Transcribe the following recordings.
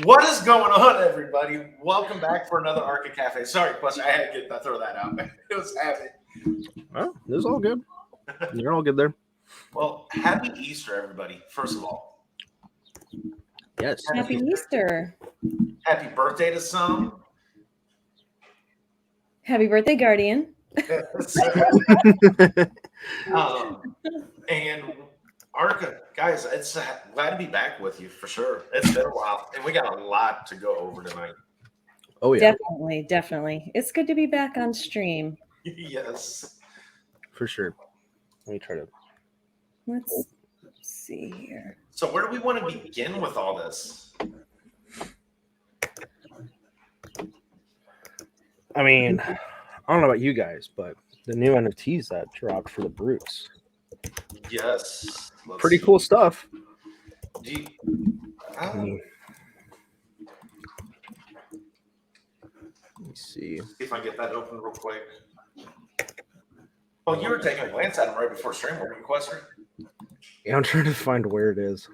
What is going on, everybody? Welcome back for another Archa Cafe. Sorry, question. I had to throw that out. It was happy. Well, it was all good. You're all good there. Well, happy Easter, everybody. First of all, Yes. Happy Easter. Happy birthday to some. Happy birthday, Guardian. And Archa, guys, it's glad to be back with you for sure. It's been a while, and we got a lot to go over tonight. Oh yeah, Definitely. It's good to be back on stream. Yes, for sure. Let me try to. Let's see here. So where do we want to begin with all this? I mean, I don't know about you guys, but the new NFTs that dropped for the Brutes. Yes. Pretty cool stuff. Let me see if I can get that open real quick. Well, you were taking a glance at them right before stream, weren't you, Quester? Yeah, I'm trying to find where it is.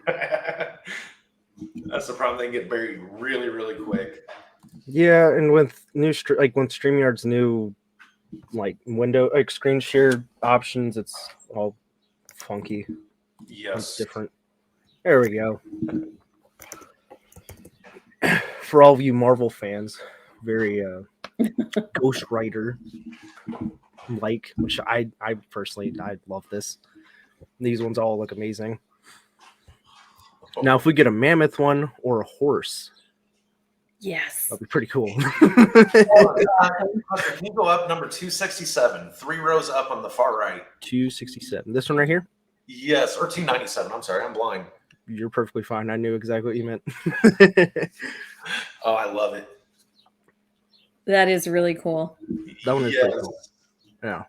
That's the problem. They get buried really, really quick. Yeah, and with new when StreamYard's new window screen share options, it's all funky. Yes, it's different. There we go. For all of you Marvel fans, very Ghost Rider which I personally love this. These ones all look amazing. Now, if we get a mammoth one or a horse, yes, that'd be pretty cool. Can you go up number 267, 3 rows up on the far right? 267. This one right here? Yes, or 297. I'm sorry, I'm blind. You're perfectly fine. I knew exactly what you meant. Oh, I love it. That is really cool. That one is pretty cool. Yeah.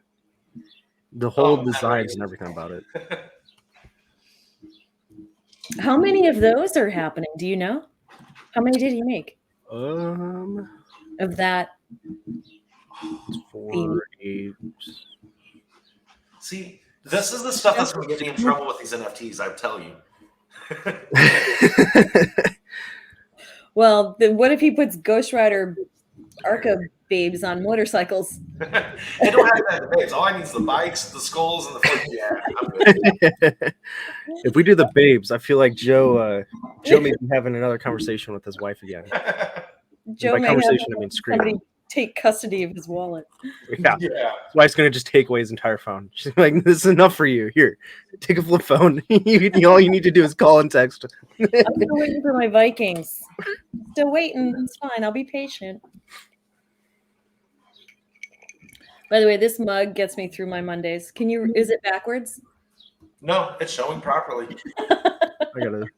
The whole designs and everything about it. How many of those are happening? Do you know? How many did he make? Of that. 4, 8. See, this is the stuff that's going to get me in trouble with these NFTs, I tell you. Well, then what if he puts Ghost Rider Archa babes on motorcycles? I don't have that babes. All I need is the bikes, the skulls, and the foot. Yeah, I'm good. If we do the babes, I feel like Joe may be having another conversation with his wife again. Joe by conversation, I mean screaming. Take custody of his wallet. Yeah. His wife's gonna just take away his entire phone. She's like, "This is enough for you. Here, take a flip phone. All you need to do is call and text." I'm still waiting for my Vikings. Still waiting. It's fine. I'll be patient. By the way, this mug gets me through my Mondays. Is it backwards? No, it's showing properly. I gotta.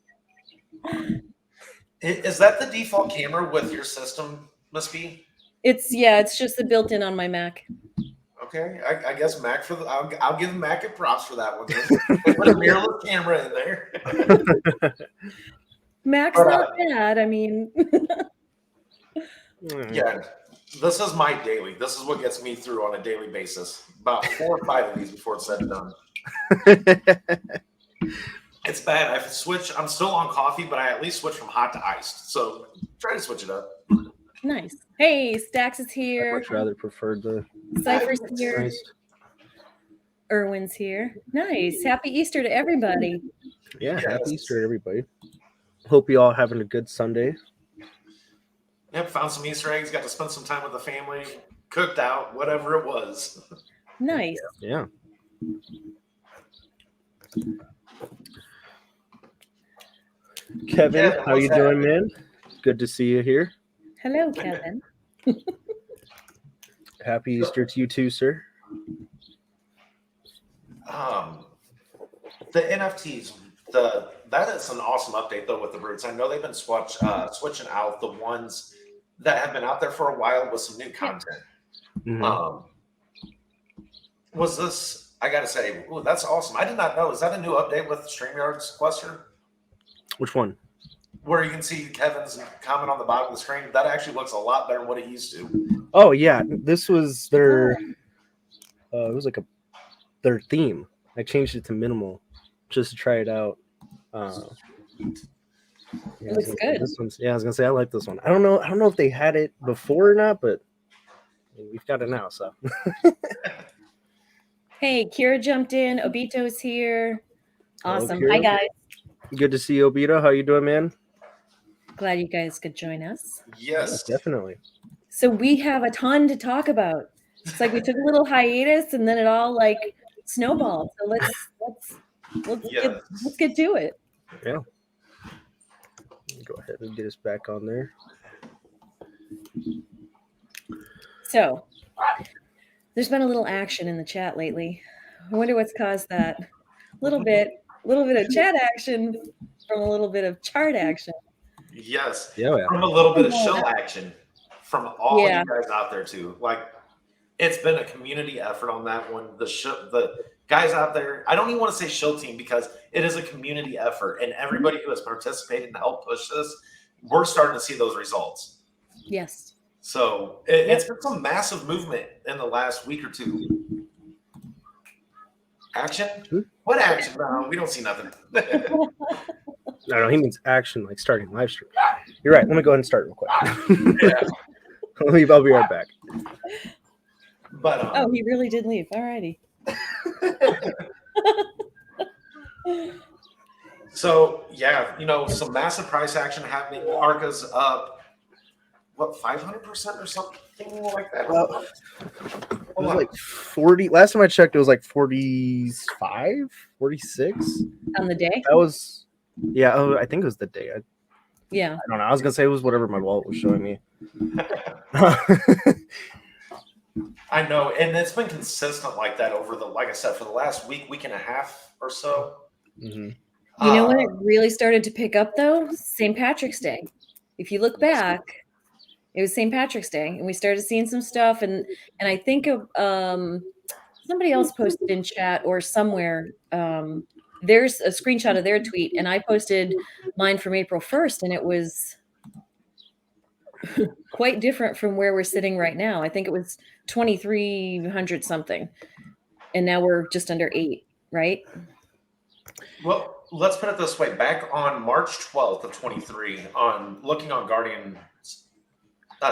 Is that the default camera with your system, Miss B? It's just the built-in on my Mac. Okay, I guess Mac I'll give Mac a props for that one. Put a mirrorless camera in there. Mac's not bad. I mean, yeah, this is my daily. This is what gets me through on a daily basis. About 4 or 5 of these before it's said and done. It's bad. I'm still on coffee, but I at least switch from hot to iced. So try to switch it up. Nice. Hey, Stax is here. I'd much rather prefer the Cypher's here. Erwin's here. Nice. Happy Easter to everybody. Yeah, yes. Happy Easter to everybody. Hope you all having a good Sunday. Yep, found some Easter eggs, got to spend some time with the family, cooked out, whatever it was. Nice. Yeah. Kevin, how you doing, man? Good to see you here. Hello, Kevin. Happy Easter to you too, sir. The NFTs, that is an awesome update though with the Brutes. I know they've been switching out the ones that have been out there for a while with some new content. Mm-hmm. Was this? I gotta say, ooh, that's awesome. I did not know. Is that a new update with StreamYard's Quester? Which one? Where you can see Kevin's comment on the bottom of the screen. That actually looks a lot better than what it used to. Oh yeah, this was their. It was like their theme. I changed it to minimal just to try it out. Yeah, It looks good. This one's, I was gonna say I like this one. I don't know if they had it before or not, but we've got it now. So Hey, Kira jumped in. Obito's here. Hello, Awesome. Kira. Hi, guys. Good to see you, Obito. How you doing, man? Glad you guys could join us. Yes. Yeah, definitely. So we have a ton to talk about. It's like we took a little hiatus and then it all like snowballed. So let's get to it. Yeah. Go ahead and get us back on there. So there's been a little action in the chat lately. I wonder what's caused that. A little bit of chat action from a little bit of chart action. Yes. Yeah. From a little bit of shill action from all Yeah. you guys out there too. Like, it's been a community effort on that one. The guys out there, I don't even want to say shill team because it is a community effort, and everybody who has participated and helped push this, we're starting to see those results. Yes. So it's been some massive movement in the last week or two. Action? What action? No, we don't see nothing. No, he means action, like starting live stream. You're right. Let me go ahead and start real quick. Yeah. I'll be right back. But oh, he really did leave. Alrighty. So yeah, some massive price action happening. Arca's up, what, 500% or something like that? Well, it was like 40. Last time I checked, it was like 45, 46 on the day. That was, yeah. Oh, I think it was the day. Yeah. I don't know. I was gonna say it was whatever my wallet was showing me. I know, and it's been consistent like that over like I said, for the last week and a half or so. Mm-hmm. You know when it really started to pick up though? St. Patrick's Day. If you look back, it was St. Patrick's Day, and we started seeing some stuff. And I think of somebody else posted in chat or somewhere. There's a screenshot of their tweet, and I posted mine from April 1st, and it was quite different from where we're sitting right now. I think it was 2,300 something, and now we're just under 8, right? Well, let's put it this way. Back on March 12th of 23, looking on Guardian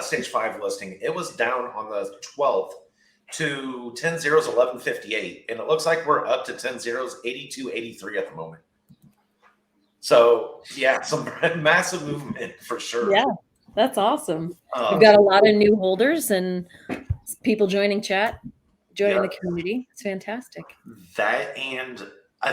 stage 5 listing, it was down on the 12th to 10 zeros 1158, and it looks like we're up to 10 zeros 8283 at the moment. So yeah, some massive movement for sure. Yeah, that's awesome. We've got a lot of new holders and people joining chat, joining the community. It's fantastic. That, and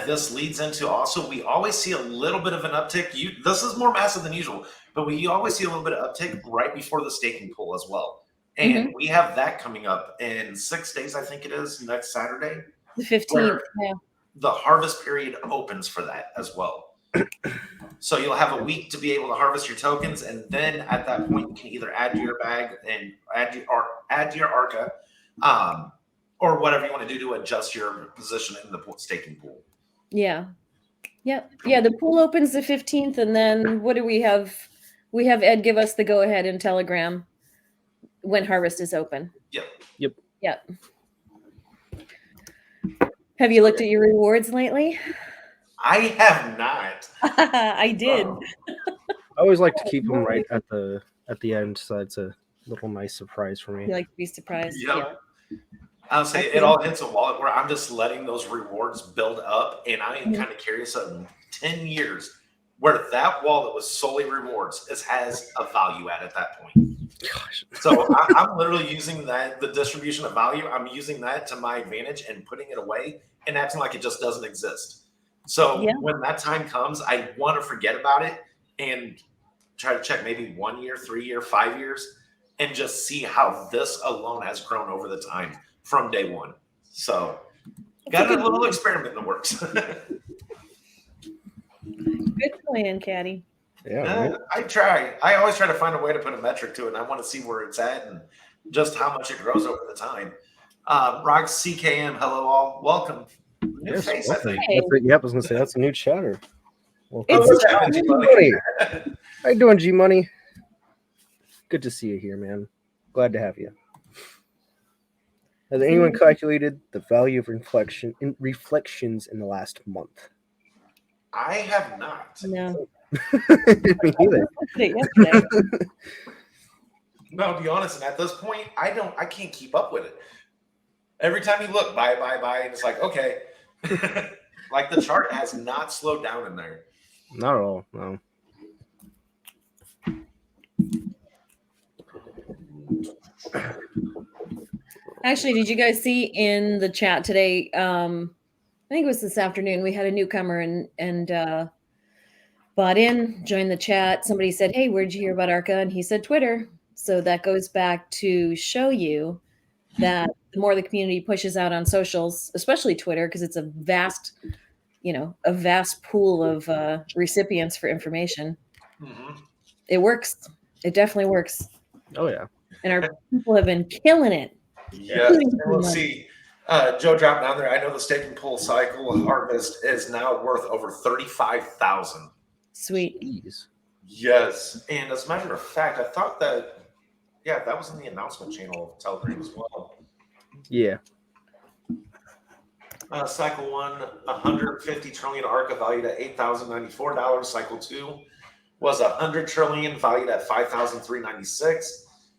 this leads into also, we always see a little bit of an uptick. This is more massive than usual, but we always see a little bit of uptick right before the staking pool as well. And we have that coming up in 6 days, I think it is, next Saturday. The 15th, yeah. The harvest period opens for that as well. So you'll have a week to be able to harvest your tokens, and then at that point, you can either add to your bag and add to your Arca, or whatever you want to do to adjust your position in the staking pool. Yeah. Yep. Yeah, the pool opens the 15th, and then what do we have? We have Ed give us the go-ahead in Telegram when harvest is open. Yep. Have you looked at your rewards lately? I have not. I did. I always like to keep them right at the end, so it's a little nice surprise for me. You like to be surprised. Yep. Yeah. I'll say it all hits a wallet where I'm just letting those rewards build up, and I am kind of curious in 10 years where that wallet was solely rewards has a value at that point. Gosh. So I'm literally using the distribution of value. I'm using that to my advantage and putting it away and acting like it just doesn't exist. So when that time comes, I want to forget about it and try to check maybe 1 year, 3 year, 5 years, and just see how this alone has grown over the time from day one. So got a little experiment in the works. Good plan, Caddy. Yeah, I try. I always try to find a way to put a metric to it, and I want to see where it's at and just how much it grows over the time. Rock CKM, hello all. Welcome. New face, welcome. I think. Hey. Yep, I was gonna say that's a new chatter. Well, It's G-Money. How you doing, G-Money? Good to see you here, man. Glad to have you. Has anyone calculated the value of reflections in the last month? I have not. No. Me neither. Yesterday. No, to be honest, and at this point, I can't keep up with it. Every time you look, buy, and it's like, okay. Like the chart has not slowed down in there. Not at all. No. Actually, did you guys see in the chat today? I think it was this afternoon. We had a newcomer and bought in, joined the chat. Somebody said, "Hey, where'd you hear about Arca?" And he said Twitter. So that goes back to show you that the more the community pushes out on socials, especially Twitter, because it's a vast pool of recipients for information. Mm-hmm. It works. It definitely works. Oh yeah. And our people have been killing it. Yes. And let's see. Joe dropped down there. I know the staking pool cycle harvest is now worth over 35,000. Sweet. Jeez. Yes. And as a matter of fact, I thought that, that was in the announcement channel of Telegram as well. Yeah. Cycle 1, 150 trillion ARCA valued at $8,094. Cycle 2 was 100 trillion valued at $5,396.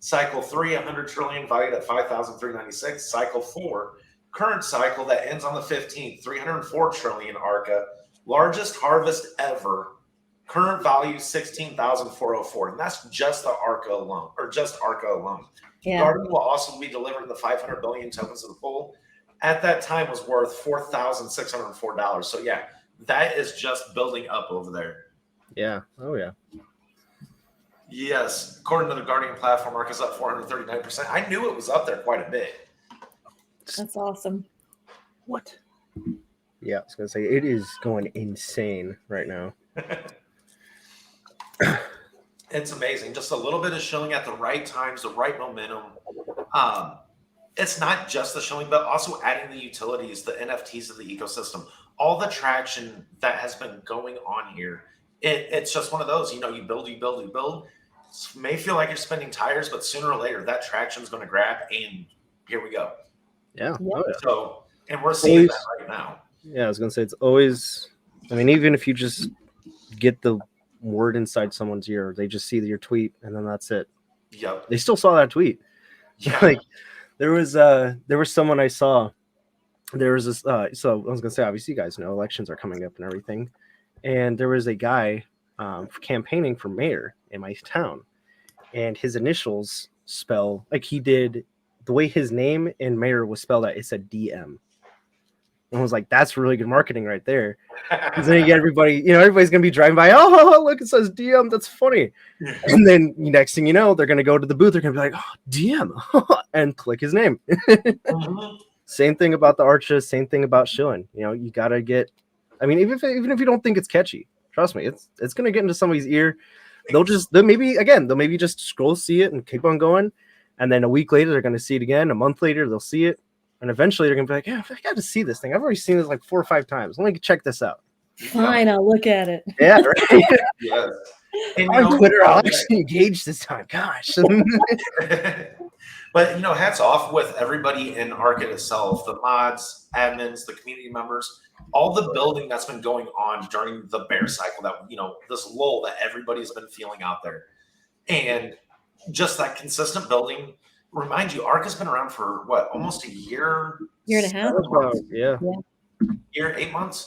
Cycle 3, 100 trillion valued at $5,396. Cycle 4, current cycle that ends on the 15th, 304 trillion ARCA, largest harvest ever. Current value 16,404, and that's just the ARCA alone, or just ARCA alone. Yeah. Guardian will also be delivering the 500 billion tokens of the pool. At that time, was worth $4,604. So yeah, that is just building up over there. Yeah. Oh yeah. Yes, according to the Guardian platform, ARCA is up 439%. I knew it was up there quite a bit. That's awesome. What? Yeah, I was gonna say it is going insane right now. It's amazing. Just a little bit of showing at the right times, the right momentum. It's not just the showing, but also adding the utilities, the NFTs of the ecosystem, all the traction that has been going on here. It's just one of those, you build. It may feel like you're spending tires, but sooner or later that traction is going to grab, and here we go. Yeah. Yeah. Oh, yeah. So, and we're seeing that right now. Yeah, I was gonna say it's always. I mean, even if you just get the word inside someone's ear, they just see your tweet, and then that's it. Yep. They still saw that tweet. Yeah. Like there was someone I saw. There was this. So I was gonna say, obviously, you guys know elections are coming up and everything, and there was a guy campaigning for mayor in my town, and his initials spell like he did the way his name and mayor was spelled out. It said DM. And I was like, that's really good marketing right there. Because then you get everybody, everybody's going to be driving by. Oh, look, it says DM. That's funny. And then next thing you know, they're going to go to the booth. They're going to be like, oh, DM and click his name. Mm-hmm. Same thing about the Archa. Same thing about shilling. You got to get, I mean, even if you don't think it's catchy, trust me, it's going to get into somebody's ear. They'll maybe just scroll, see it and keep on going. And then a week later, they're going to see it again. A month later, they'll see it. And eventually they're going to be like, yeah, I got to see this thing. I've already seen this like 4 or 5 times. Let me check this out. Fine, I'll look at it. Yeah, right. Yes. And, On Twitter, I'll actually engage this time. Gosh. But, hats off with everybody in Arca itself, the mods, admins, the community members, all the building that's been going on during the bear cycle that, this lull that everybody's been feeling out there. And just that consistent building. Remind you, Arca's been around for what, almost a year? Year and a half. Yeah. Year, 8 months.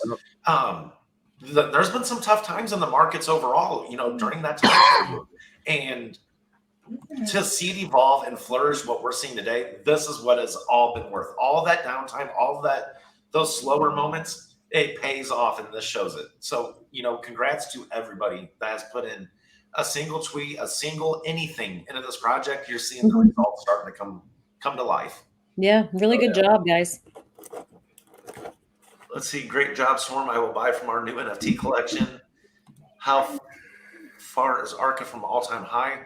There's been some tough times in the markets overall, during that time. And to see it evolve and flourish what we're seeing today, this is what has all been worth. All that downtime, those slower moments, it pays off, and this shows it. So, congrats to everybody that has put in a single tweet, a single anything into this project. You're seeing the results starting to come to life. Yeah, really good job, guys. Let's see. Great job, Storm. I will buy from our new NFT collection. How far is Arca from all-time high?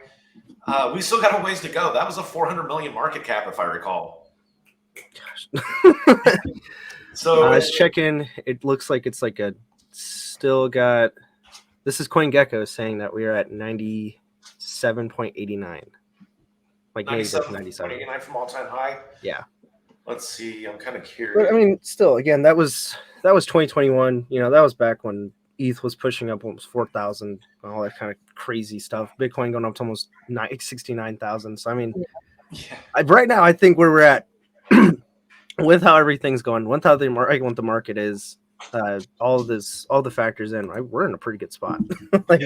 We still got a ways to go. That was a 400 million market cap, if I recall. Gosh. So I was checking. It looks like it's like still got. This is CoinGecko saying that we are at 97.89. Like 97.89 from all-time high. Yeah. Let's see. I'm kind of curious. But I mean, still, again, that was 2021. That was back when ETH was pushing up almost 4,000, all that kind of crazy stuff. Bitcoin going up to almost 69,000. So I mean, right now I think where we're at with how everything's going, with how the market is, all the factors in, we're in a pretty good spot. Like,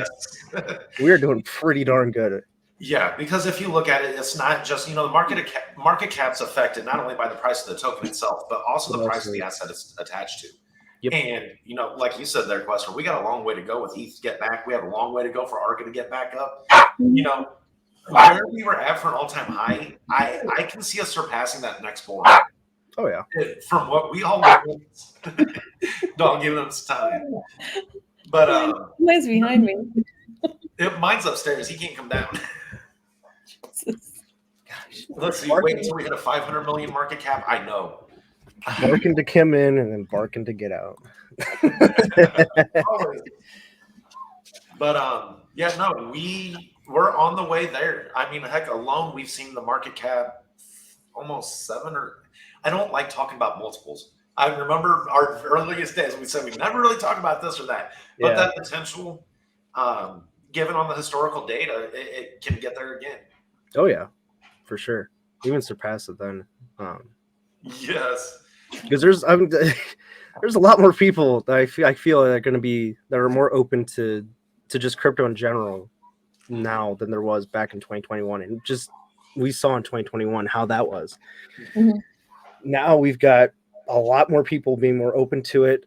we're doing pretty darn good. Yeah, because if you look at it, it's not just, the market cap's affected not only by the price of the token itself, but also the price of the asset it's attached to. Yep. And, like you said there, Quester, we got a long way to go with ETH to get back. We have a long way to go for Arca to get back up. Where we were at for an all-time high, I can see us surpassing that next bull run. Oh, yeah. From what we all witnessed. Don't give them some time. But mine's behind me. Mine's upstairs. He can't come down. Let's see. Wait until we hit a 500 million market cap. I know. Barking to come in and then barking to get out. But yeah, no, we're on the way there. I mean, heck, alone we've seen the market cap almost 7 or. I don't like talking about multiples. I remember our earliest days. We said we never really talk about this or that, but that potential, given on the historical data, it can get there again. Oh yeah, for sure. Even surpass it then. Yes, because there's a lot more people that I feel that are going to be that are more open to just crypto in general now than there was back in 2021, and just we saw in 2021 how that was. Mm-hmm. Now we've got a lot more people being more open to it,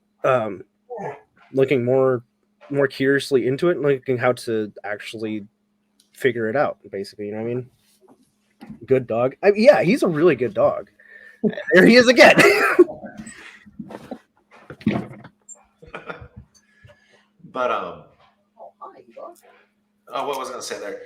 looking more curiously into it, and looking how to actually figure it out. Basically, you know what I mean? Good dog. Yeah, he's a really good dog. There he is again. But what was I going to say there?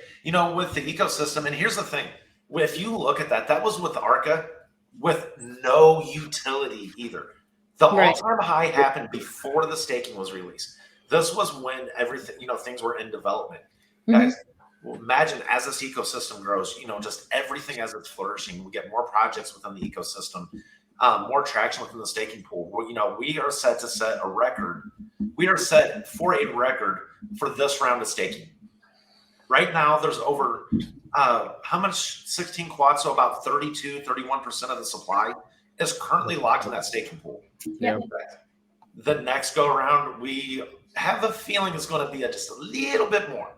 With the ecosystem, and here's the thing: if you look at that was with Arca, with no utility either. The all-time high happened before the staking was released. This was when everything, things were in development. Mm-hmm. Guys, imagine as this ecosystem grows, just everything as it's flourishing, we get more projects within the ecosystem, more traction within the staking pool. We are set to set a record. We are set for a record for this round of staking. Right now, there's over how much 16 quads, so about 31% of the supply is currently locked in that staking pool. Yeah. The next go around, we have a feeling it's going to be just a little bit more.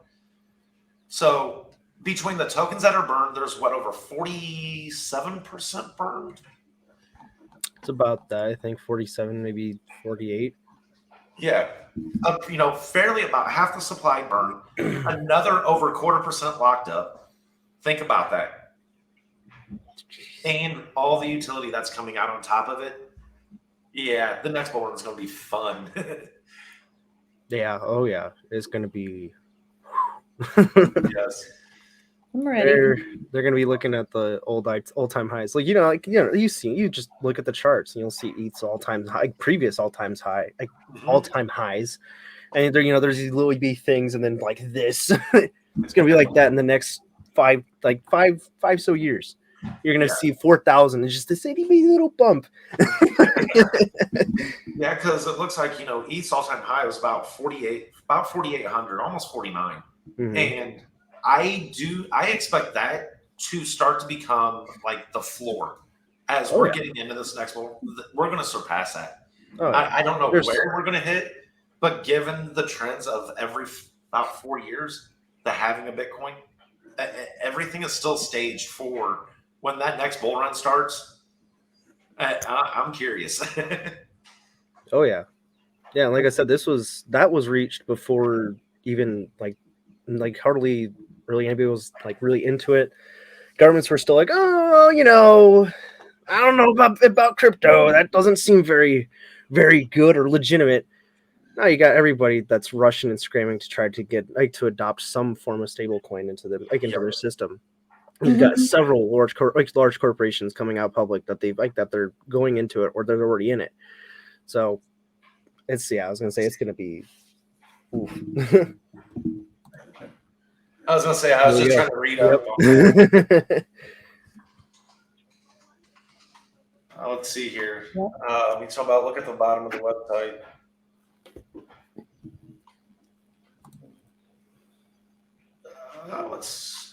So between the tokens that are burned, there's over 47% burned. It's about that, I think 47, maybe 48. Yeah, fairly about half the supply burned. Another over 0.25% locked up. Think about that, and all the utility that's coming out on top of it. Yeah, the next bull run is going to be fun. Yeah. Oh yeah, it's going to be. Yes. I'm ready. They're going to be looking at the all-time highs. You just look at the charts and you'll see ETH's all-time high, previous all-time high, all-time highs, and there's these little bitty things, and then like this, it's going to be like that in the next five so years. You're going to see 4,000. It's just this itty bitty little bump. Yeah, because it looks like ETH's all-time high was about 4,800, almost 49, and I expect that to start to become like the floor as we're getting into this next one. We're going to surpass that. I don't know where we're going to hit, but given the trends of every about 4 years, the halving of Bitcoin, everything is still staged for when that next bull run starts. I'm curious. Oh yeah. Yeah, like I said, that was reached before even like hardly really anybody was like really into it. Governments were still like, oh, I don't know about crypto. That doesn't seem very, very good or legitimate. Now you got everybody that's rushing and screaming to try to get to adopt some form of stable coin into their system. You've got several large corporations coming out public that they're going into it or they're already in it. So I was gonna say it's gonna be. I was going to say, I was just trying to read up. Let's see here. Let me talk about, look at the bottom of the website. Let's.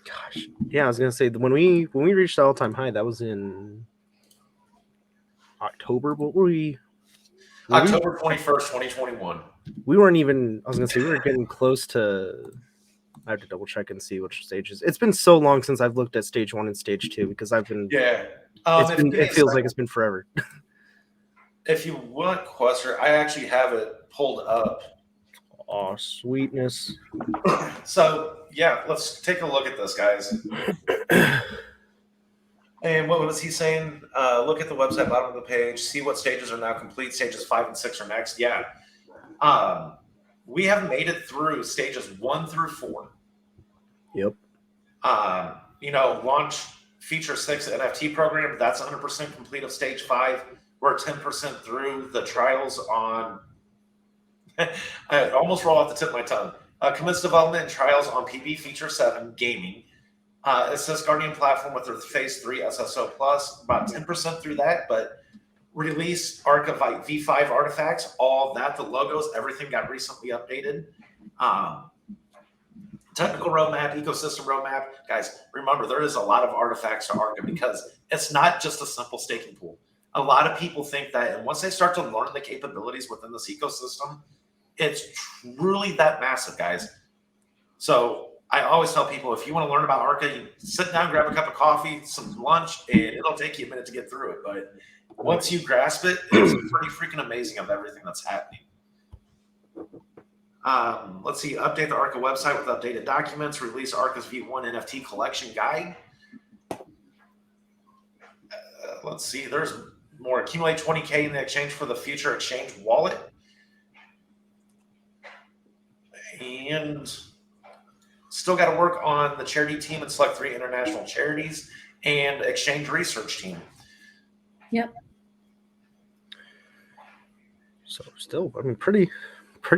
Gosh, yeah, I was gonna say when we reached the all-time high, that was in October. What were we? October 21st, 2021. We weren't even. I was gonna say we were getting close to. I have to double check and see which stages. It's been so long since I've looked at stage 1 and stage 2 because I've been. Yeah. It feels like it's been forever. If you want, Quester, I actually have it pulled up. Oh, sweetness. So, yeah, let's take a look at this, guys. And what was he saying? Look at the website bottom of the page, see what stages are now complete. Stages 5 and 6 are next. Yeah. We have made it through stages 1 through 4. Yep. Launch feature 6 NFT program. That's 100% complete of stage 5. We're 10% through the trials on. I almost roll off the tip of my tongue. Commence development and trials on PB feature 7 gaming. Assist Guardian platform with their phase 3 SSO plus. About 10% through that, but release Archa V5 artifacts, all that, the logos, everything got recently updated. Technical roadmap, ecosystem roadmap. Guys, remember, there is a lot of artifacts to Archa because it's not just a simple staking pool. A lot of people think that, and once they start to learn the capabilities within this ecosystem, it's truly that massive, guys. So I always tell people, if you want to learn about Archa, you sit down, grab a cup of coffee, some lunch, and it'll take you a minute to get through it. But once you grasp it, it's pretty freaking amazing of everything that's happening. Let's see, update the Archa website with updated documents, release Archa's V1 NFT collection guide. Let's see, there's more. Accumulate 20K in the exchange for the future exchange wallet. And still got to work on the charity team and select 3 international charities and exchange research team. Yep. So still, I mean, pretty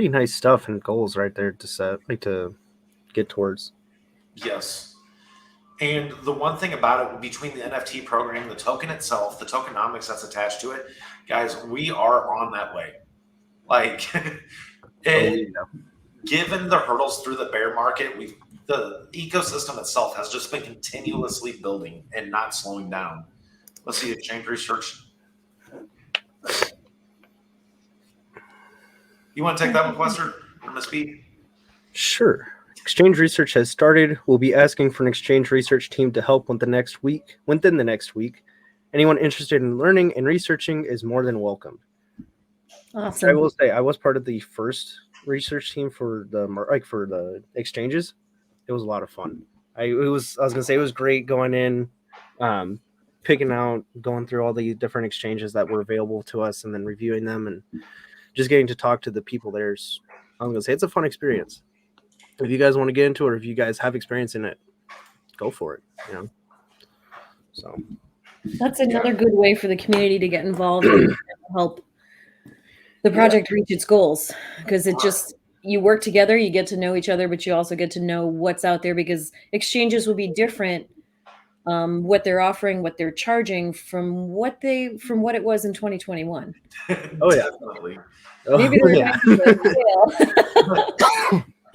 nice stuff and goals right there to set, like to get towards. Yes. And the one thing about it, between the NFT program, the token itself, the tokenomics that's attached to it, guys, we are on that way. Like, given the hurdles through the bear market, the ecosystem itself has just been continuously building and not slowing down. Let's see, exchange research. You want to take that one, Quester, or Miss B? Sure. Exchange research has started. We'll be asking for an exchange research team to help within the next week. Anyone interested in learning and researching is more than welcome. Awesome. I will say I was part of the first research team for the exchanges. It was a lot of fun. I was gonna say it was great going in, picking out, going through all the different exchanges that were available to us, and then reviewing them and just getting to talk to the people there. I'm gonna say it's a fun experience. If you guys want to get into it, or if you guys have experience in it, go for it. So that's another good way for the community to get involved and help the project reach its goals, because it just, you work together, you get to know each other, but you also get to know what's out there, because exchanges will be different, what they're offering, what they're charging from what it was in 2021. Oh yeah, definitely. Maybe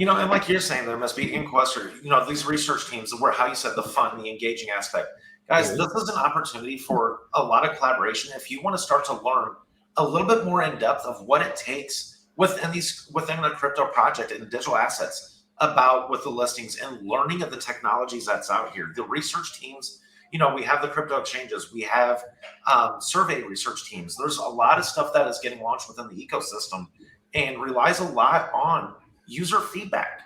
and like you're saying, there must be in Quester, these research teams where, how you said, the fun, the engaging aspect. Guys, this is an opportunity for a lot of collaboration. If you want to start to learn a little bit more in depth of what it takes within the crypto project and digital assets, with the listings and learning of the technologies that's out here, the research teams, we have the crypto exchanges, we have survey research teams. There's a lot of stuff that is getting launched within the ecosystem and relies a lot on user feedback.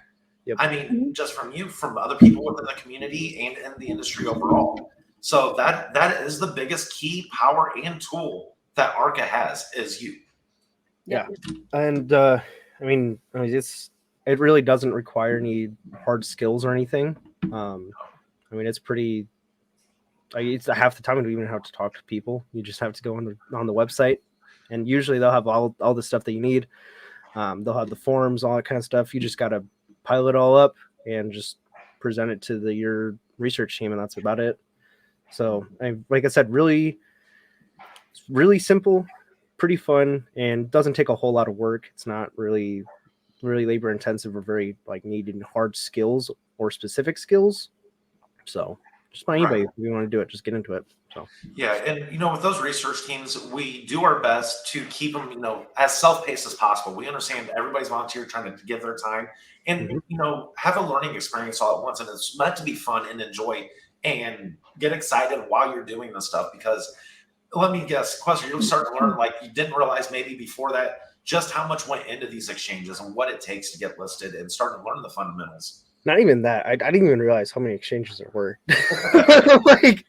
Yep. I mean, just from you, from other people within the community and in the industry overall. So that is the biggest key, power, and tool that Archa has, is you. Yeah. And I mean, it really doesn't require any hard skills or anything. I mean, it's pretty, it's half the time you don't even have to talk to people. You just have to go on the website, and usually they'll have all the stuff that you need. They'll have the forums, all that kind of stuff. You just got to pile it all up and just present it to your research team, and that's about it. So, like I said, really simple, pretty fun, and doesn't take a whole lot of work. It's not really labor intensive or very needing hard skills more specific skills. So just by anybody, Right. if you want to do it, just get into it. So Yeah, and with those research teams, we do our best to keep them, as self-paced as possible. We understand everybody's volunteer trying to give their time and have a learning experience all at once, and it's meant to be fun and enjoy and get excited while you're doing this stuff. Because let me guess, Quester, you'll start to learn like you didn't realize maybe before that just how much went into these exchanges and what it takes to get listed, and start to learn the fundamentals. not even that. I didn't even realize how many exchanges there were. Like,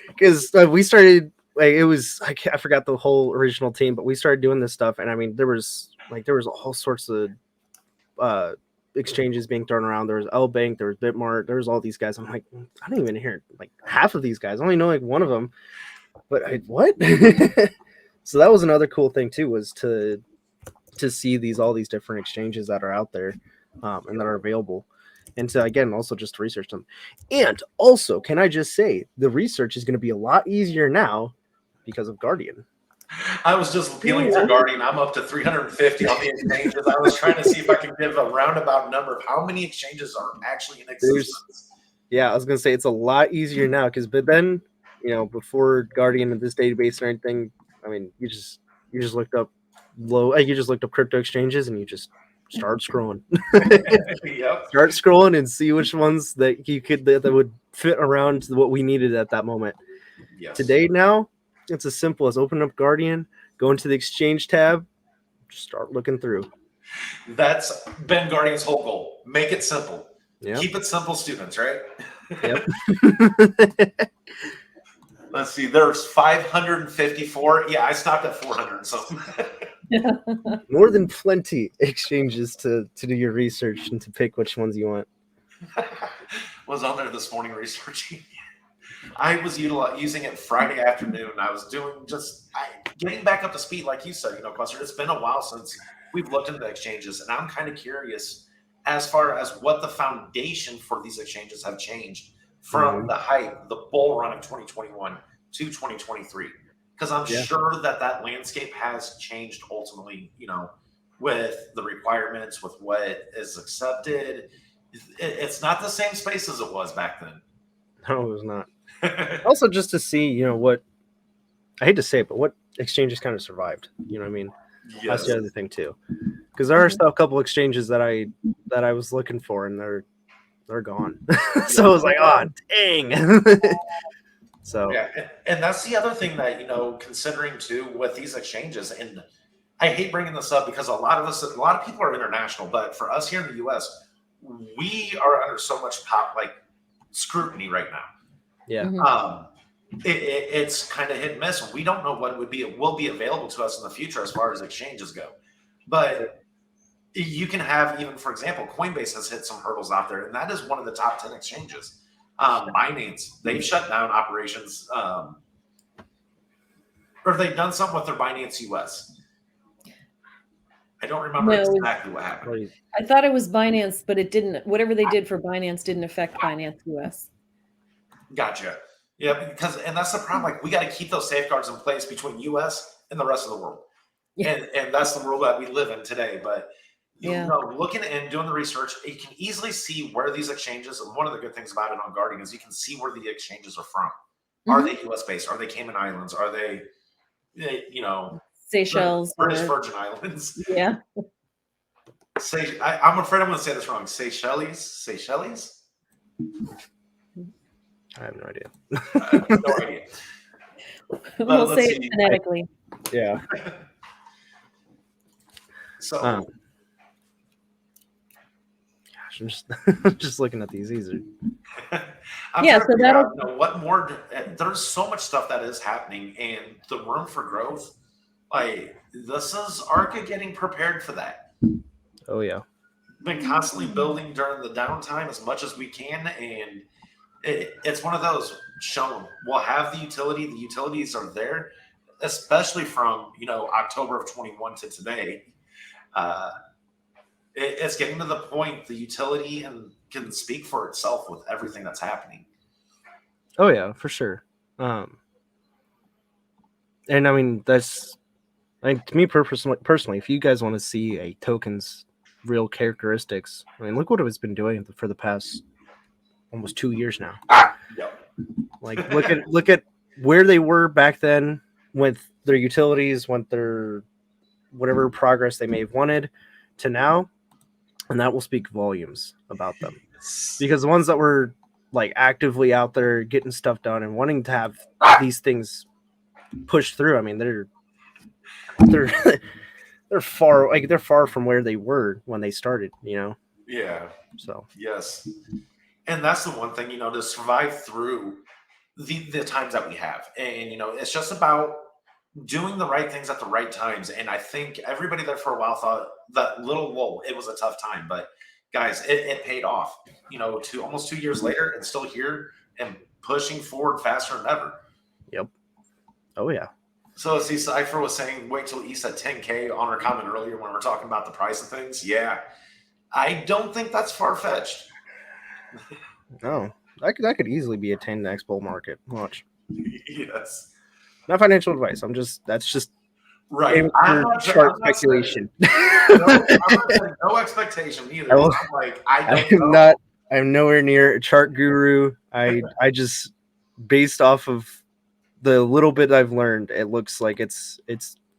because we started, like, it was, I forgot the whole original team, but we started doing this stuff, and I mean, there was all sorts of exchanges being thrown around. There was L Bank, there was Bitmart, there was all these guys. I'm like, I don't even hear like half of these guys. I only know like one of them, but what? So that was another cool thing too, was to see all these different exchanges that are out there, and that are available, and to, again, also just to research them. And also, can I just say, the research is going to be a lot easier now because of Guardian. I was just peeling through Guardian. I'm up to 350 on the exchanges. I was trying to see if I could give a roundabout number of how many exchanges are actually in existence. Yeah, I was going to say it's a lot easier now, but then, before Guardian and this database and everything, I mean, you just looked up crypto exchanges and you just start scrolling. Yep. Start scrolling and see which ones that you could that would fit around what we needed at that moment. Yes. Today now, it's as simple as open up Guardian, go into the exchange tab, just start looking through. That's been Guardian's whole goal. Make it simple. Yep. Keep it simple, students, right? Yep. Let's see. There's 554. Yeah, I stopped at 400 something. More than plenty exchanges to do your research and to pick which ones you want. Was on there this morning researching. I was using it Friday afternoon. I was doing getting back up to speed, like you said, Quester. It's been a while since we've looked into the exchanges, and I'm kind of curious as far as what the foundation for these exchanges have changed from the hype, the bull run of 2021 to 2023. Because I'm sure that landscape has changed ultimately, with the requirements, with what is accepted. It's not the same space as it was back then. No, it was not. Also, just to see, what, I hate to say it, but what exchanges kind of survived. You know what I mean? Yes. That's the other thing too. Because there are still a couple exchanges that I was looking for, and they're gone. So I was like, oh, dang. So yeah, and that's the other thing that considering too with these exchanges, and I hate bringing this up because a lot of people are international, but for us here in the U.S., we are under so much scrutiny right now. Yeah. It's kind of hit and miss. We don't know what will be available to us in the future as far as exchanges go. But you can have, even for example, Coinbase has hit some hurdles out there, and that is one of the top 10 exchanges. Binance, they've shut down operations, or they've done something with their Binance US. I don't remember exactly what happened. I thought it was Binance, but it didn't. Whatever they did for Binance didn't affect Binance US. Gotcha. Yeah, and that's the problem. Like, we got to keep those safeguards in place between US and the rest of the world. Yeah. And that's the world that we live in today. But looking and doing the research, you can easily see where these exchanges, and one of the good things about it on Guardian is you can see where the exchanges are from. Are they US based? Are they Cayman Islands? Are they Seychelles, British Virgin Islands? Yeah. I'm afraid I'm going to say this wrong. Seychelles? I have no idea. I have no idea. We'll say it phonetically. Yeah. So, gosh, I'm just looking at these. These are. So that'll. What more? There's so much stuff that is happening, and the room for growth. Like, this is Archa getting prepared for that. Oh yeah. Been constantly building during the downtime as much as we can, and it's one of those shown. We'll have the utility. The utilities are there, especially from October of 21 to today. It's getting to the point the utility can speak for itself with everything that's happening. Oh yeah, for sure. And I mean, that's, to me personally, if you guys want to see a tokens real characteristics. I mean, look what it's been doing for the past almost 2 years now. Yep. Like look at where they were back then with their utilities, with their whatever progress they may have wanted to now, and that will speak volumes about them. Because the ones that were like actively out there getting stuff done and wanting to have these things pushed through, I mean, they're they're far from where they were when they started, you know. Yeah. So Yes. And that's the one thing, to survive through the times that we have. And, it's just about doing the right things at the right times. And I think everybody there for a while thought that it was a tough time. But guys, it paid off, to almost 2 years later and still here and pushing forward faster than ever. Yep. Oh, yeah. So as Cypher was saying, wait till he said 10K on our comment earlier when we're talking about the price of things. Yeah. I don't think that's far-fetched. No. That could easily be a 10 next bull market. Watch. Yes. Not financial advice. That's just right. I'm not chart speculation. No expectation either. I'm nowhere near a chart guru. I just, based off of the little bit I've learned, it looks like it's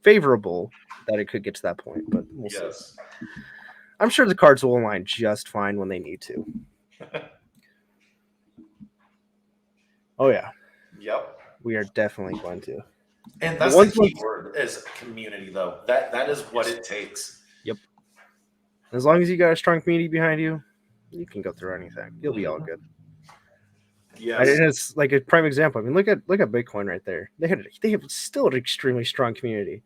favorable that it could get to that point. But we'll see. I'm sure the cards will align just fine when they need to. Oh yeah. Yep. We are definitely going to. And that's the key word is community, though. That is what it takes. Yep. As long as you got a strong community behind you, you can go through anything. You'll be all good. Yes. And it's like a prime example. I mean, look at Bitcoin right there. They have still an extremely strong community.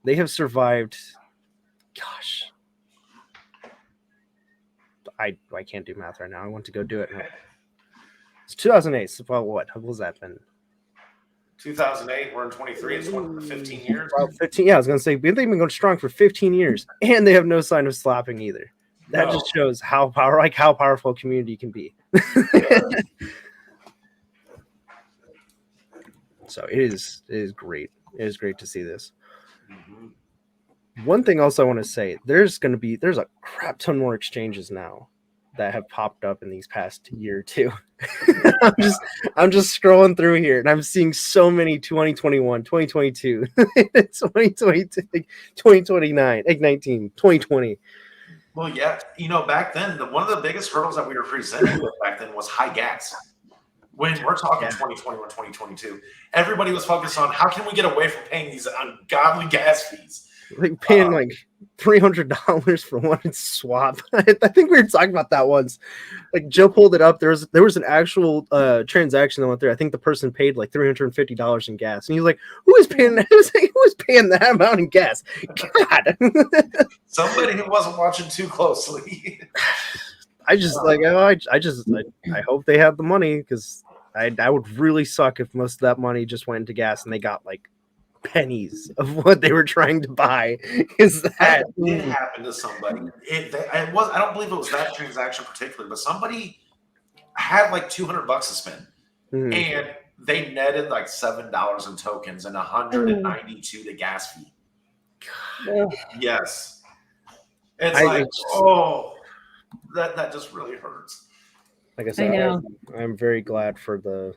They have survived. Gosh, I can't do math right now. I want to go do it. It's 2008. So, well, what has that been? 2008. We're in 23. It's went for 15 years. Well, 15. Yeah, I was gonna say they've been going strong for 15 years, and they have no sign of slapping either. That just shows how powerful a community can be. Yeah. So it is great. It is great to see this. Mm-hmm. One thing else I want to say, there's a crap ton more exchanges now that have popped up in these past year or two. I'm just scrolling through here and I'm seeing so many 2021, 2022, 2022, 2029, 19, 2020. Well, yeah, back then, one of the biggest hurdles that we were presented with back then was high gas. When we're talking 2021, 2022, everybody was focused on how can we get away from paying these ungodly gas fees. Like paying like $300 for one swap. I think we were talking about that once. Like Joe pulled it up. There was an actual transaction that went through. I think the person paid like $350 in gas, and he's like, "Who is paying that? Who is paying that amount in gas?" God, somebody who wasn't watching too closely. I hope they have the money because I would really suck if most of that money just went into gas and they got like pennies of what they were trying to buy. Is that did happen to somebody? It was. I don't believe it was that transaction particularly, but somebody had like $200 to spend, and they netted like $7 in tokens and $192 the gas fee. Yes, it's that just really hurts. Like I said, I'm very glad for the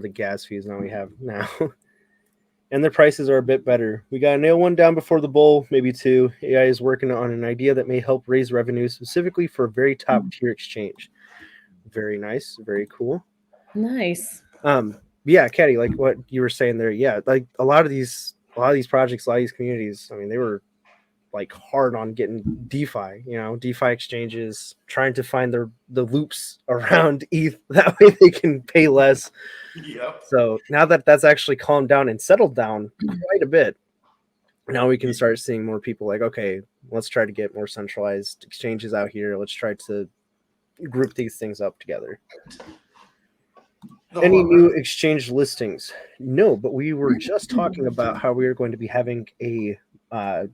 gas fees now we have now. And their prices are a bit better. We got to nail one down before the bull, maybe two. AI is working on an idea that may help raise revenue specifically for a very top tier exchange. Very nice. Very cool. Nice. Yeah, Caddy, like what you were saying there. Yeah, like a lot of these projects, a lot of these communities, I mean, they were like hard on getting DeFi, DeFi exchanges, trying to find the loops around ETH. That way they can pay less. Yep. So now that that's actually calmed down and settled down quite a bit, now we can start seeing more people like, okay, let's try to get more centralized exchanges out here. Let's try to group these things up together. Any new exchange listings? No, but we were just talking about how we are going to be having a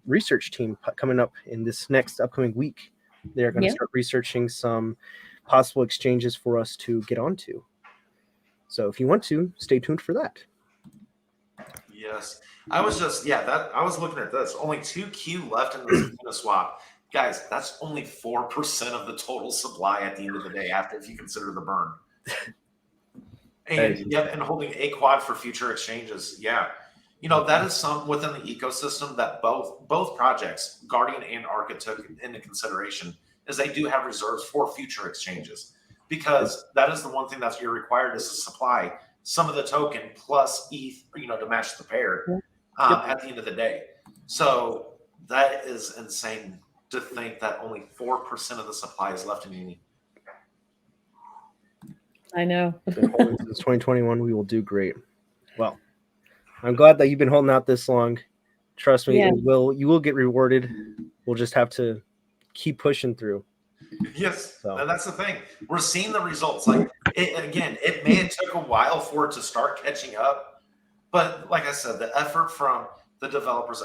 research team coming up in this next upcoming week. They're going to start researching some possible exchanges for us to get onto. So if you want to, stay tuned for that. Yes. I was just, I was looking at this. Only 2Q left in the swap. Guys, that's only 4% of the total supply at the end of the day, after if you consider the burn. And and holding a quad for future exchanges. Yeah. That is some within the ecosystem that both projects, Guardian and Arca, took into consideration, is they do have reserves for future exchanges. Because that is the one thing that's you're required is to supply some of the token plus ETH, to match the pair at the end of the day. So that is insane to think that only 4% of the supply is left in Uni. I know. Since 2021, we will do great. Well, I'm glad that you've been holding out this long. Trust me, you will get rewarded. We'll just have to keep pushing through. Yes, and that's the thing. We're seeing the results. Like it may have took a while for it to start catching up, but like I said, the effort from the developers,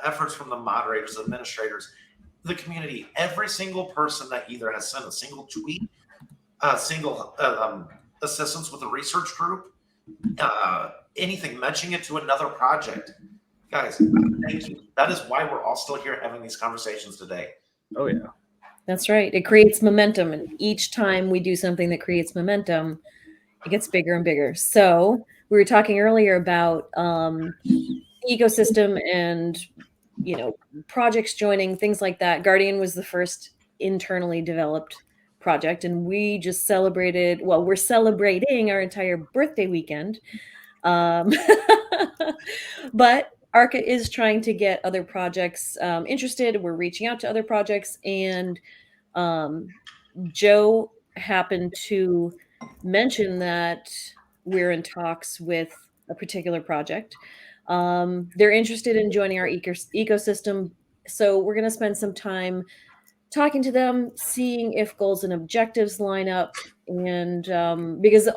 efforts from the moderators, administrators, the community, every single person that either has sent a single tweet, single assistance with a research group, anything, mentioning it to another project. Guys, thank you. That is why we're all still here having these conversations today. Oh, yeah. That's right. It creates momentum. And each time we do something that creates momentum, it gets bigger and bigger. So we were talking earlier about ecosystem and, projects joining, things like that. Guardian was the first internally developed project. And we just we're celebrating our entire birthday weekend. But Arca is trying to get other projects interested. We're reaching out to other projects, and Joe happened to mention that we're in talks with a particular project. They're interested in joining our ecosystem, so we're going to spend some time talking to them, seeing if goals and objectives line up, and because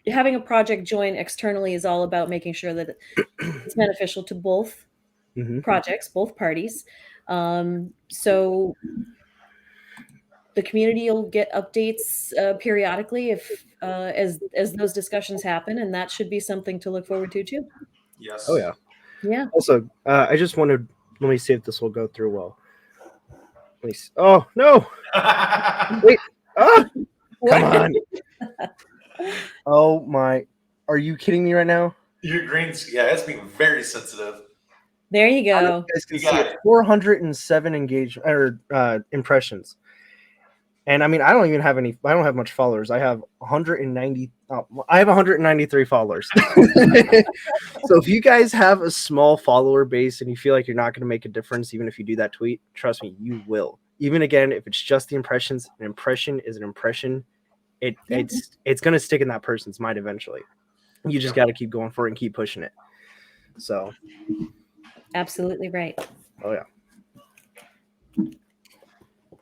having a project join externally is all about making sure that it's beneficial to both projects, both parties. So the community will get updates periodically as those discussions happen, and that should be something to look forward to too. Yes. Oh, yeah. Yeah. Also, I just wanted, let me see if this will go through well. Let me see. Oh, no. Wait. Come on. Oh, my. Are you kidding me right now? Your greens, it's being very sensitive. There you go. You guys can see it. 407 engagement or impressions. And I mean, I don't have much followers. I have 190. I have 193 followers. So if you guys have a small follower base and you feel like you're not going to make a difference, even if you do that tweet, trust me, you will. Even again, if it's just the impressions, an impression is an impression. It's going to stick in that person's mind eventually. You just got to keep going for it and keep pushing it. So. Absolutely right. Oh, yeah.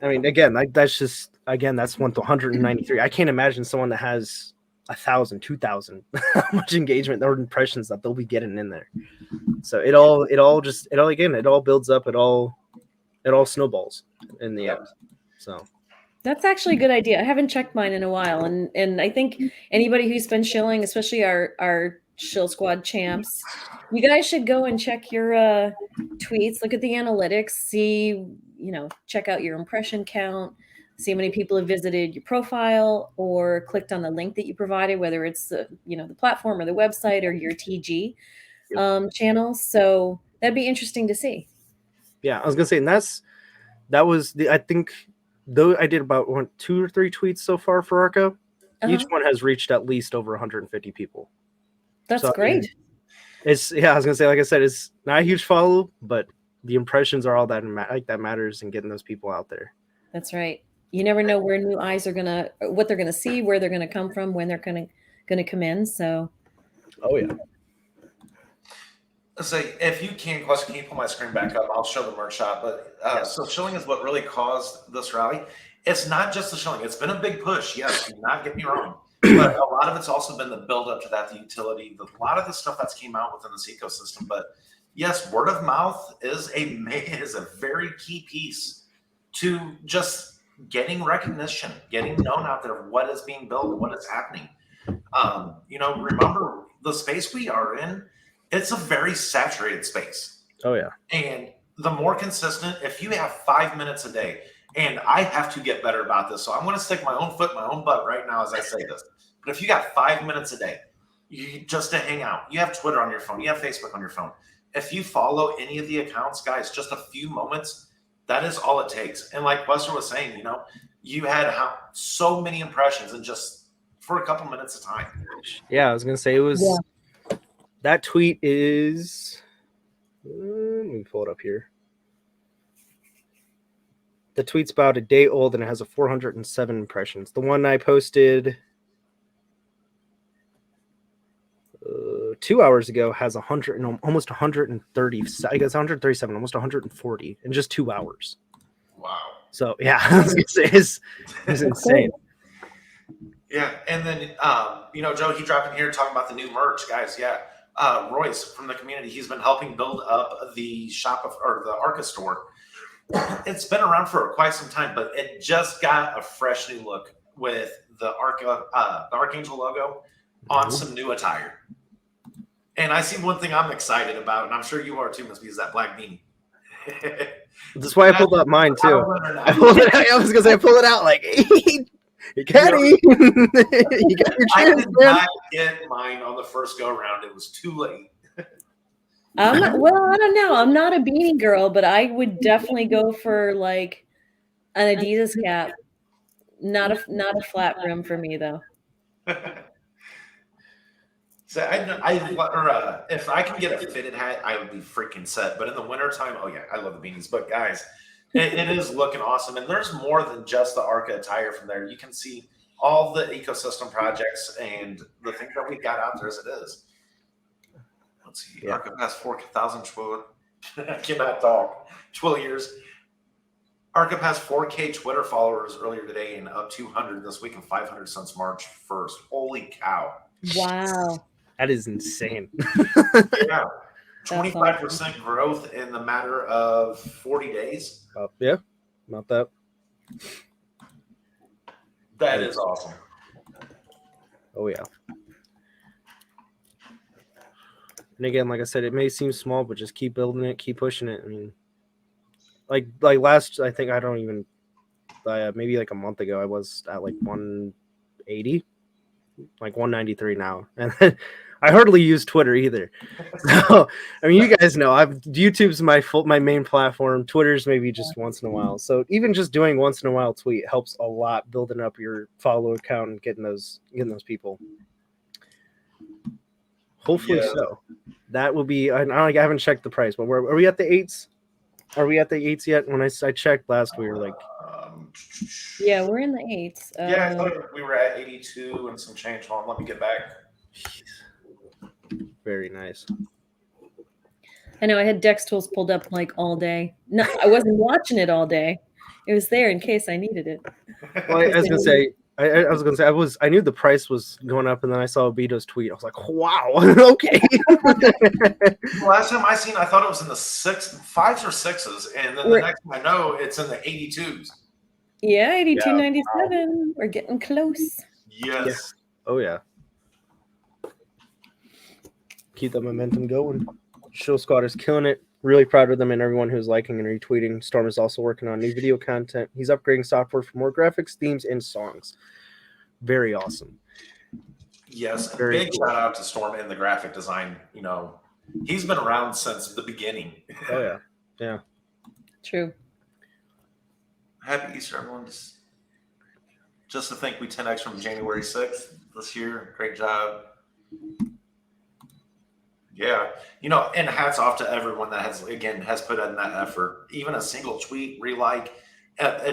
I mean, again, that's 193. I can't imagine someone that has 1,000, 2,000, how much engagement or impressions that they'll be getting in there. So it all builds up. It all snowballs in the end. So that's actually a good idea. I haven't checked mine in a while, and I think anybody who's been shilling, especially our Shill Squad champs, you guys should go and check your tweets, look at the analytics, see, check out your impression count, see how many people have visited your profile or clicked on the link that you provided, whether it's the platform or the website or your TG channel. So that'd be interesting to see. Yeah, I was gonna say, and I think though I did about 2 or 3 tweets so far for Arca. Each one has reached at least over 150 people. That's great. I was gonna say, like I said, it's not a huge follow, but the impressions are all that matters in getting those people out there. That's right. You never know where new eyes are what they're gonna see, where they're gonna come from, when they're gonna come in. So. Oh yeah. Let's say, if you can you pull my screen back up? I'll show the merch shop. But so shilling is what really caused this rally. It's not just the shilling. It's been a big push. Yes, do not get me wrong. But a lot of it's also been the build up to that, the utility, a lot of the stuff that's came out within this ecosystem. But yes, word of mouth is a very key piece to just getting recognition, getting known out there of what is being built and what is happening. Remember the space we are in, it's a very saturated space. Oh yeah. And the more consistent, if you have 5 minutes a day, and I have to get better about this, so I'm going to stick my own foot in my own butt right now as I say this. But if you got 5 minutes a day, you just to hang out, you have Twitter on your phone, you have Facebook on your phone. If you follow any of the accounts, guys, just a few moments, that is all it takes. And like Buster was saying, you know, you had so many impressions and just for a couple minutes of time. Yeah, I was gonna say it was that tweet is. Let me pull it up here. The tweet's about a day old and it has a 407 impressions. The one I posted 2 hours ago has 100 and almost 130. I guess 137, almost 140 in just 2 hours. Wow. So yeah, I was gonna say it's insane. Yeah, and then you know, Joe, he dropped in here talking about the new merch, guys. Yeah, Royce from the community, he's been helping build up the the Arca store. It's been around for quite some time, but it just got a fresh new look with the Archangel logo on some new attire. And I see one thing I'm excited about, and I'm sure you are too, Miss B, is that black beanie. That's why I pulled up mine too. I was gonna say I pulled it out like, hey, Kenny, you got your I chance, did man. not get mine on the first go around. It was too late. Well, I don't know. I'm not a beanie girl, but I would definitely go for like an Adidas cap. Not a flat brim for me though. So if I can get a fitted hat, I would be freaking set. But in the wintertime, oh yeah, I love the beanies. But guys, it is looking awesome. And there's more than just the Arca attire from there. You can see all the ecosystem projects and the things that we got out there as it is. Let's see. Yeah. Arca has 4,000 I cannot talk. years. Arca has 4K Twitter followers earlier today and up 200 this week and 500 since March 1st. Holy cow. Wow. That is insane. Yeah. 25% growth in the matter of 40 days. Yeah, not that. That is awesome. Oh, yeah. And again, like I said, it may seem small, but just keep building it, keep pushing it. I mean, like last, I think I don't even, maybe like a month ago, I was at like 180, like 193 now. And I hardly use Twitter either. So, I mean, you guys know, YouTube's my main platform. Twitter's maybe just once in a while. So even just doing once in a while tweet helps a lot, building up your follow account and getting those people. Hopefully so. That will be. I haven't checked the price, but are we at the 8s? Are we at the 8s yet? When I checked last, we were like, yeah, we're in the 8s. Yeah, I thought we were at 82 and some change. Hold on, let me get back. Very nice. I know I had Dex Tools pulled up like all day. No, I wasn't watching it all day. It was there in case I needed it. Well, I was gonna say. I knew the price was going up, and then I saw Obito's tweet. I was like, "Wow, okay." Last time I seen, I thought it was in the 5s or 6s, and then the next thing I know, it's in the 82s. Yeah, 82.97. Wow. We're getting close. Yes. Yeah. Oh yeah. Keep that momentum going. Show Squad is killing it. Really proud of them and everyone who's liking and retweeting. Storm is also working on new video content. He's upgrading software for more graphics, themes, and songs. Very awesome. Yes, big cool. Shout out to Storm and the graphic design. You know, he's been around since the beginning. Oh yeah, yeah. True. Happy Easter, everyone. Just to think we 10x from January 6th this year. Great job. Yeah, you know, and hats off to everyone that has put in that effort. Even a single tweet, relike,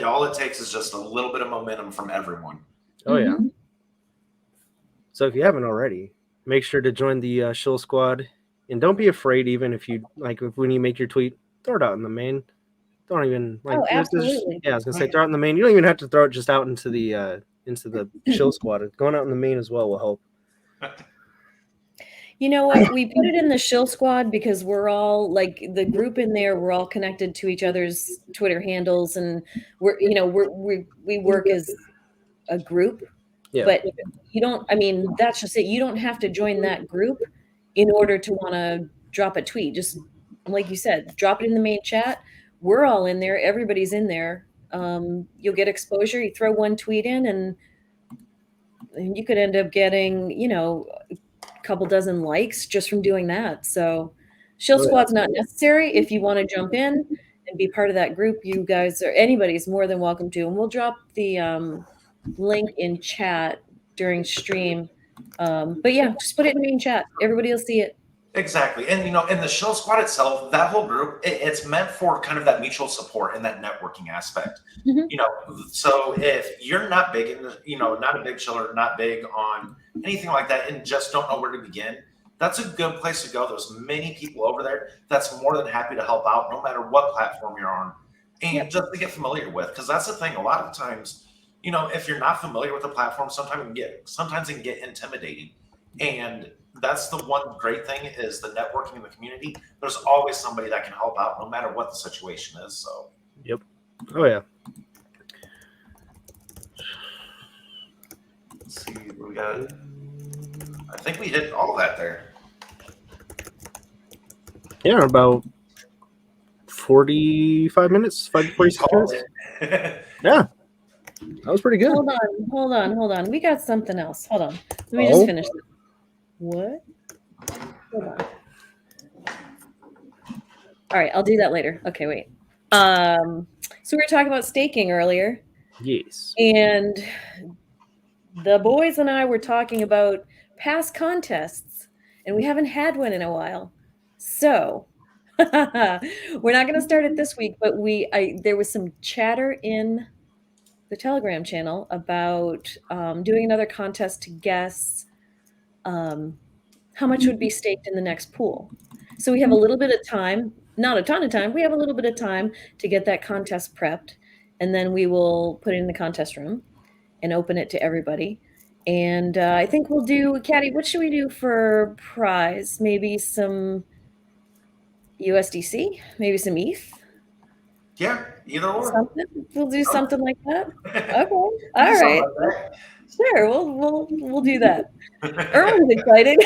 all it takes is just a little bit of momentum from everyone. Oh yeah. So if you haven't already, make sure to join the Shill Squad, and don't be afraid. Even if you when you make your tweet, throw it out in the main. Don't even Oh, absolutely. I was gonna say throw it in the main. You don't even have to throw it just out into the Shill Squad. Going out in the main as well will help. You know what? We put it in the Shill Squad because we're all like the group in there. We're all connected to each other's Twitter handles, and we work as a group. Yeah. But you don't. I mean, that's just it. You don't have to join that group in order to want to drop a tweet. Just like you said, drop it in the main chat. We're all in there. Everybody's in there. You'll get exposure. You throw one tweet in, and you could end up getting, a couple dozen likes just from doing that. So shield squad's not necessary. If you want to jump in and be part of that group, you guys or anybody's more than welcome to. And we'll drop the link in chat during stream. But yeah, just put it in the main chat. Everybody will see it. Exactly. And, in the shield squad itself, that whole group, it's meant for kind of that mutual support and that networking aspect. So if you're not big in, not a big chiller, not big on anything like that, and just don't know where to begin, that's a good place to go. There's many people over there that's more than happy to help out, no matter what platform you're on, and just to get familiar with. Because that's the thing. A lot of times, if you're not familiar with the platform, sometimes it can get intimidating. And that's the one great thing is the networking in the community. There's always somebody that can help out, no matter what the situation is. So. Yep. Oh yeah. Let's see. We got. I think we hit all of that there. Yeah, about 45 minutes, 46 minutes. Yeah, that was pretty good. Hold on. We got something else. Hold on. Let me just finish this. What? Hold on. All right, I'll do that later. Okay, wait. So we were talking about staking earlier. Yes. And the boys and I were talking about past contests, and we haven't had one in a while. So we're not going to start it this week, but there was some chatter in the Telegram channel about doing another contest to guess how much would be staked in the next pool. So we have a little bit of time, not a ton of time. We have a little bit of time to get that contest prepped, and then we will put it in the contest room and open it to everybody. And I think we'll do, Caddy, what should we do for prize? Maybe some USDC, maybe some ETH. Yeah, either or. Something. We'll do something like that. Okay. All right. Like sure. We'll do that. Erwin's excited.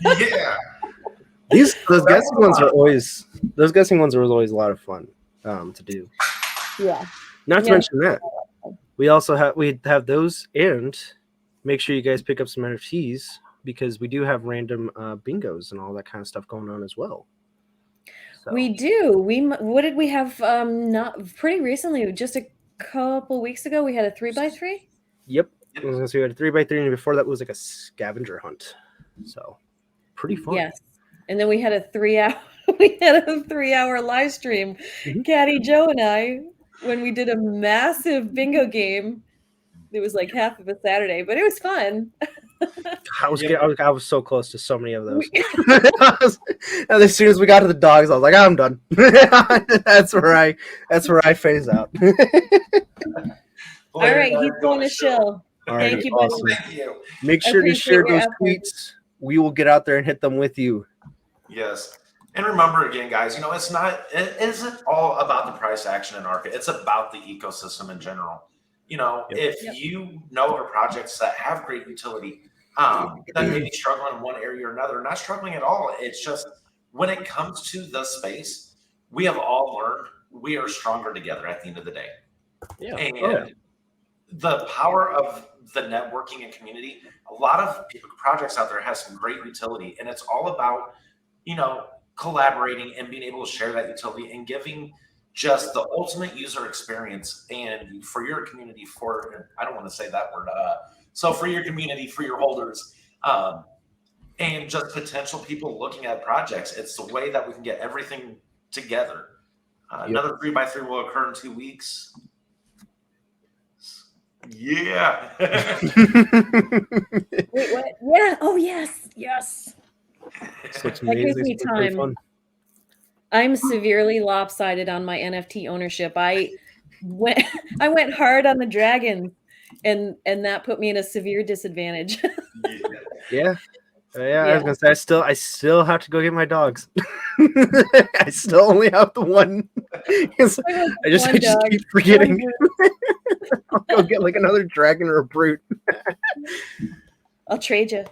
Yeah. Those guessing ones are always a lot of fun to do. Yeah. Not to mention that we have those, and make sure you guys pick up some NFTs because we do have random bingos and all that kind of stuff going on as well. So. We do. What did we have? Not pretty recently, just a couple weeks ago, we had a 3x3. Yep. I was gonna say we had a 3x3, and before that was like a scavenger hunt. So pretty fun. Yes. And then we had a 3-hour live stream, Caddy, Joe, and I, when we did a massive bingo game. It was like half of a Saturday, but it was fun. I was so close to so many of those. And as soon as we got to the dogs, I was like, I'm done. That's where I phase out. All right, he's going to shill. All right, thank you, awesome. buddy. Thank you. Make sure to share those tweets. We will get out there and hit them with you. Yes. And remember again, guys, it isn't all about the price action in Arca. It's about the ecosystem in general. If you know of projects that have great utility, that may be struggling in one area or another, not struggling at all. It's just when it comes to the space, we have all learned we are stronger together at the end of the day. Yeah. And the power of the networking and community, a lot of projects out there have some great utility, and it's all about, collaborating and being able to share that utility and giving just the ultimate user experience and for your community, I don't want to say that word. So for your community, for your holders, and just potential people looking at projects, it's the way that we can get everything together. Another 3x3 will occur in 2 weeks. Yeah. Wait, what? Yeah. Oh, yes. That gives me time. I'm severely lopsided on my NFT ownership. I went hard on the dragons, and that put me in a severe disadvantage. Yeah. I was gonna say I still have to go get my dogs. I still only have the one. I just keep forgetting. I'll go get like another dragon or a brute. I'll trade you.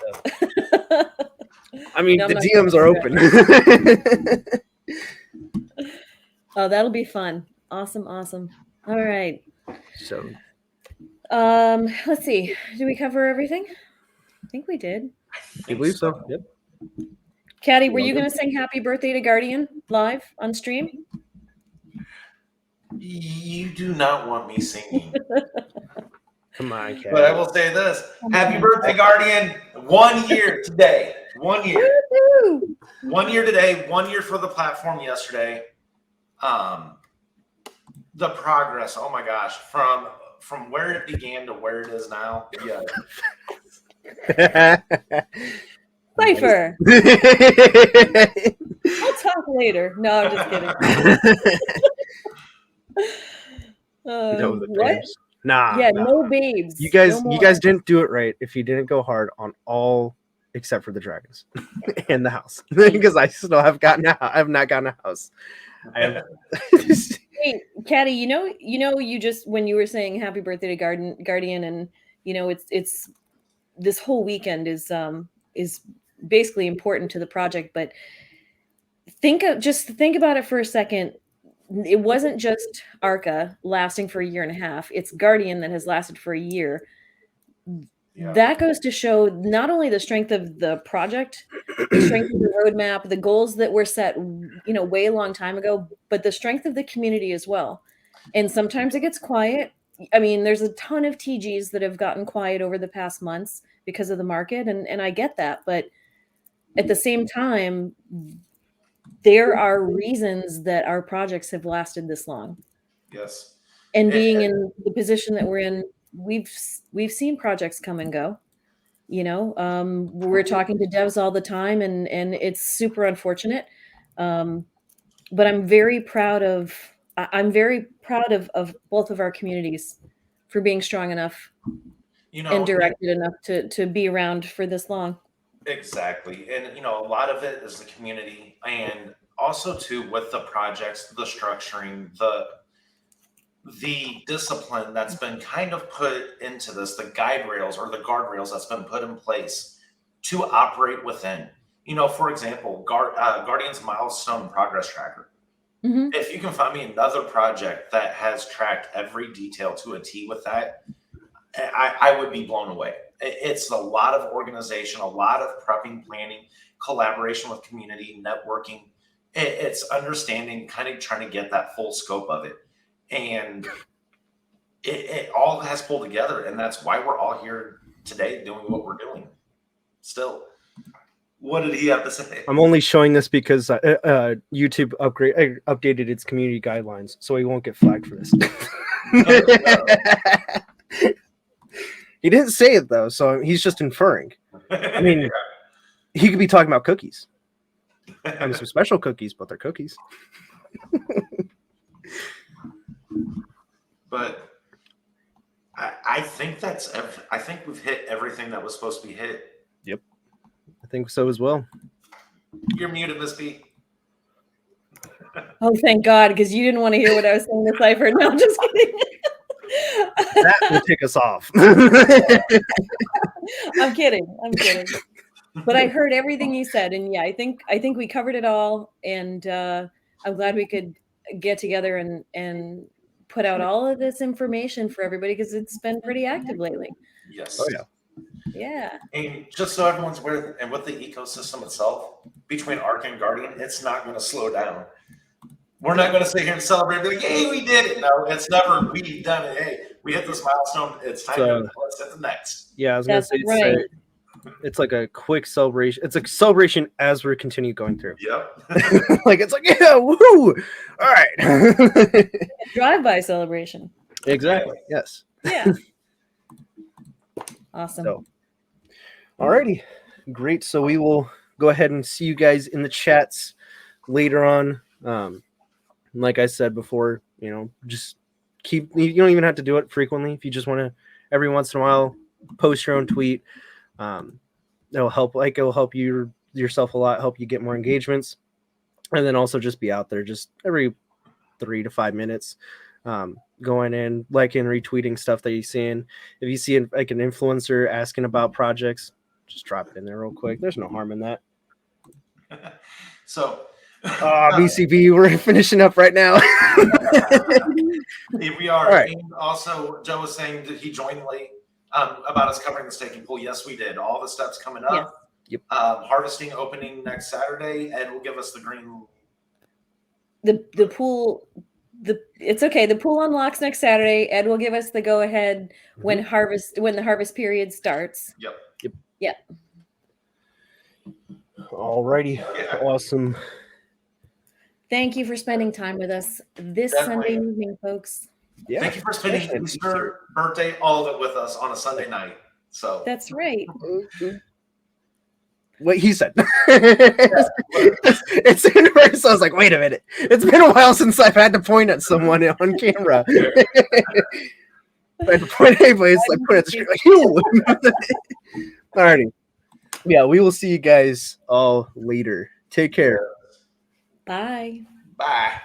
I mean, the DMs are open. Oh, that'll be fun. Awesome. All right. So Let's see. Did we cover everything? I think we did. I believe so. Yep. Caddy, were you going to sing happy birthday to Guardian live on stream? You do not want me singing. Come on, Cat. But I will say this. Happy birthday, Guardian. 1 year today. 1 year. Woo-hoo! 1 year today. 1 year for the platform yesterday. The progress, oh my gosh, from where it began to where it is now. Yeah. Cypher. I'll talk later. No, I'm just kidding. What? Nah. Yeah, no babes. You guys No didn't do it right if you didn't go hard on all except for the dragons and the house. Because I still have not gotten a house. I have Hey, Caddy, you just when you were saying happy birthday to Guardian, and it's this whole weekend is basically important to the project, but think about it for a second. It wasn't just Arca lasting for 1.5 years. It's Guardian that has lasted for a year. Yeah. That goes to show not only the strength of the project, the strength of the roadmap, the goals that were set, way a long time ago, but the strength of the community as well. And sometimes it gets quiet. I mean, there's a ton of TGs that have gotten quiet over the past months because of the market, and I get that. But at the same time, there are reasons that our projects have lasted this long. Yes. And being in the position that we're in, we've seen projects come and go. We're talking to devs all the time, and it's super unfortunate. But I'm very proud of both of our communities for being strong enough and directed enough to be around for this long. Exactly. And, a lot of it is the community, and also too with the projects, the structuring, the discipline that's been kind of put into this, the guide rails or the guardrails that's been put in place to operate within. For example, Guardian's milestone progress tracker. Mm-hmm. If you can find me another project that has tracked every detail to a T with that, I would be blown away. It's a lot of organization, a lot of prepping, planning, collaboration with community, networking. It's understanding, kind of trying to get that full scope of it. And it all has pulled together. And that's why we're all here today doing what we're doing. Still. What did he have to say? I'm only showing this because YouTube updated its community guidelines, so he won't get flagged for this. No. He didn't say it though, so he's just inferring. I mean, he could be talking about cookies. I mean, some special cookies, but they're cookies. But I think I think we've hit everything that was supposed to be hit. Yep, I think so as well. You're muted, Miss B. Oh, thank God, because you didn't want to hear what I was saying to Cypher. No, I'm just kidding. That will take us off. I'm kidding. But I heard everything you said, and yeah, I think we covered it all, and I'm glad we could get together and put out all of this information for everybody, because it's been pretty active lately. Yes. Oh yeah. Yeah. And just so everyone's aware, and with the ecosystem itself, between Arc and Guardian, it's not going to slow down. We're not going to sit here and celebrate and be like, hey, we did it. No, it's never, we've done it. Hey, we hit this milestone. It's time to let's hit the next. Yeah, I was going to say, it's like a quick celebration. It's a celebration as we continue going through. Yep. Like, it's like, yeah, woo! All right. Drive-by celebration. Exactly. Yes. Yeah. Awesome. So, alrighty. Great. So we will go ahead and see you guys in the chats later on. Like I said before, just you don't even have to do it frequently. If you just want to, every once in a while, post your own tweet. It'll help you yourself a lot, help you get more engagements. And then also just be out there just every 3 to 5 minutes, going in, liking, retweeting stuff that you're seeing. If you see like an influencer asking about projects, just drop it in there real quick. There's no harm in that. So BCB, we're finishing up right now. We are. All right. And also, Joe was saying that he joined late about us covering the staking pool. Yes, we did. All the steps coming up. Yes. Yep. Harvesting opening next Saturday. Ed will give us the green. The pool. It's okay. The pool unlocks next Saturday. Ed will give us the go ahead when the harvest period starts. Yep. Alrighty. Yeah. Awesome. Thank you for spending time with us this Definitely. Sunday evening, folks. Yeah. Thank you for spending Easter, birthday, all of it with us on a Sunday night. So That's right. What he said. It's in reverse. I was like, wait a minute. It's been a while since I've had to point at someone on camera. I had to point at anybody. I point at the screen like, you. Alrighty. Yeah, we will see you guys all later. Take care. Bye. bye.